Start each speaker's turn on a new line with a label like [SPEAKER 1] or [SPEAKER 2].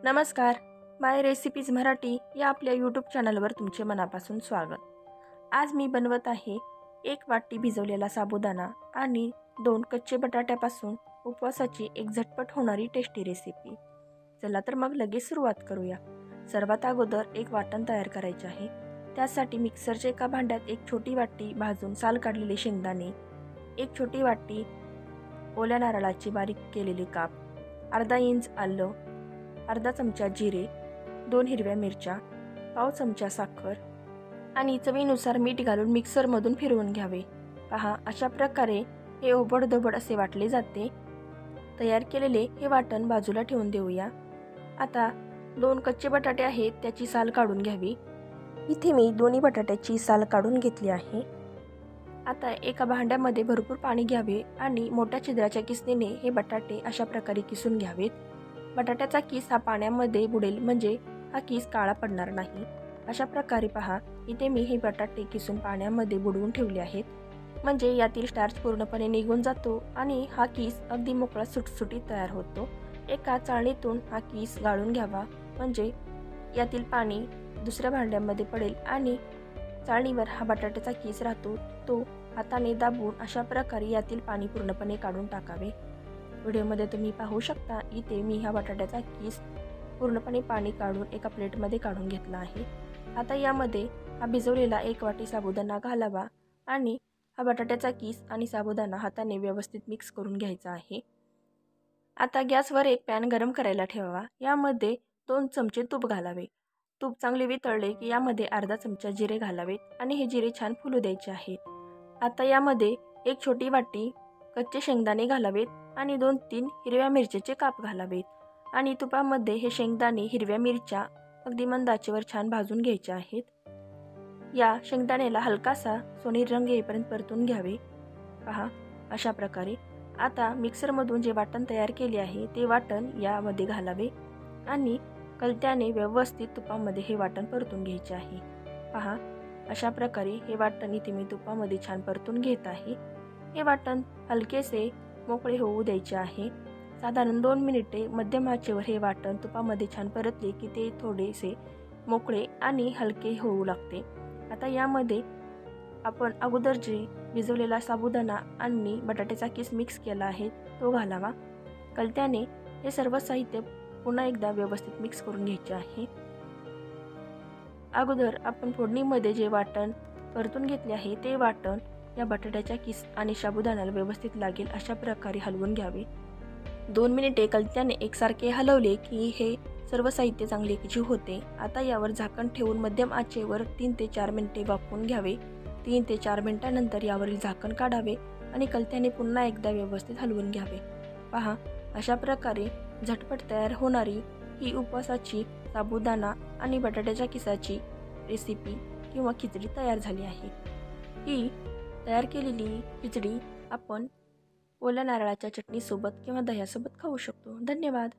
[SPEAKER 1] नमस्कार, माय रेसिपीज मराठी या आपल्या यूट्यूब चॅनलवर तुमचे मनापासून स्वागत। आज मी बनवत आहे 1 वाटी भिजवलेला साबुदाणा आणि 2 कच्चे बटाट्यापासून उपवासाची एक झटपट होणारी टेस्टी रेसिपी। चला तर मग लगेच सुरुवात करूया। सर्वात अगोदर एक वाटण तयार करायचे आहे। त्यासाठी मिक्सरच्या एका भांड्यात एक छोटी वाटी भाजून साल काढलेले शेंगदाणे, एक छोटी वाटी ओल्या नारळाची बारीक केलेली काप, अर्धा इंच आलं, अर्धा चमचा जिरे, 2 हिरव्या मिरच्या, पाव चमचा साखर आणि चवीनुसार मीठ घालून मिक्सरमधून फिरवून घ्यावे। पहा, अशा प्रकारे हे ओबडधोबड असे वाटले जाते। तयार केलेले हे वाटण बाजूला ठेवून देऊया। आता 2 कच्चे बटाटे आहेत, त्याची साल काढून घ्यावी। इथे मी दोन्ही बटाट्याची साल काढून घेतली आहे। आता एका भांड्यामध्ये भरपूर पाणी घ्यावे आणि मोठ्या छिद्राच्या किसणीने हे बटाटे अशा प्रकारे किसून घ्यावेत। बटाट्याचा किस हा पाण्यामध्ये बुडेल, म्हणजे हा किस काळा पडणार नाही। अशा प्रकारे पहा, इथे मी हे बटाटे किसून पाण्यामध्ये बुडवून ठेवले आहेत, म्हणजे यातील स्टार्च पूर्णपणे निघून जातो आणि हा किस अगदी मोकळा सुटसुटीत तयार होतो। एका चाळणीतून हा किस गाळून घ्यावा, म्हणजे यातील पाणी दुसऱ्या भांड्यामध्ये पडेल आणि चाळणीवर हा बटाट्याचा किस राहतो तो हाताने दाबून अशा प्रकारे यातील पाणी पूर्णपणे काढून टाकावे। व्हिडिओमध्ये तुम्ही पाहू शकता, इथे मी हा बटाट्याचा किस पूर्णपणे पाणी काढून एका प्लेटमध्ये काढून घेतला आहे। आता यामध्ये हा भिजवलेला 1 वाटी साबुदाणा घालावा आणि हा बटाट्याचा किस आणि साबुदाणा हाताने व्यवस्थित मिक्स करून घ्यायचा आहे। आता गॅसवर एक पॅन गरम करायला ठेवावा। यामध्ये 2 चमचे तूप घालावे। तूप चांगले वितळले की यामध्ये अर्धा चमचा जिरे घालावेत आणि हे जिरे छान फुलू द्यायचे आहेत। आता यामध्ये एक छोटी वाटी कच्चे शेंगदाणे घालावेत आणि 2-3 हिरव्या मिरच्याचे काप घालावेत आणि तुपामध्ये हे शेंगदाणे, हिरव्या मिरच्या अगदी मंद आचेवर छान भाजून घ्यायचे आहेत। या शेंगदाण्याला हलकासा सोनेरी रंग येईपर्यंत परतून घ्यावे। पहा, अशा प्रकारे आता मिक्सरमधून जे वाटण तयार केले आहे ते वाटण यामध्ये घालावे आणि कलत्याने व्यवस्थित तुपामध्ये हे वाटण परतून घ्यायचे आहे। पहा, अशा प्रकारे हे वाटण इथे मी तुपामध्ये छान परतून घेत आहे। हे वाटण हलकेसे मोकळे होऊ द्यायचे आहे। साधारण 2 मिनिटे मध्यम आचेवर हे वाटण तुपामध्ये छान परतले की ते थोडेसे मोकळे आणि हलके होऊ लागते। आता यामध्ये आपण अगोदर जे भिजवलेला साबुदाणा आणि बटाट्याचा किस मिक्स केला आहे तो घालावा। कलत्याने हे सर्व साहित्य पुन्हा एकदा व्यवस्थित मिक्स करून घ्यायचे आहे। अगोदर आपण फोडणीमध्ये जे वाटण परतून घेतले आहे ते वाटण या बटाट्याच्या किस आणि साबुदाण्याला व्यवस्थित लागेल अशा प्रकारे हलवून घ्यावे। 2 मिनिटे कलत्याने एकसारखे हलवले की हे सर्व साहित्य चांगले एकजीव होते। आता यावर झाकण ठेवून मध्यम आचेवर 3 ते 4 मिनिटे वाफवून घ्यावे। 3 ते 4 मिनिटांनंतर यावरील झाकण काढावे आणि कलत्याने पुन्हा एकदा व्यवस्थित हलवून घ्यावे। पहा, अशा प्रकारे झटपट तयार होणारी ही उपवासाची साबुदाणा आणि बटाट्याच्या किसाची रेसिपी किंवा खिचडी तयार झाली आहे। ही तयार केलेली खिचडी आपण ओल्या नारळाच्या चटणीसोबत किंवा दह्यासोबत खाऊ शकतो। धन्यवाद।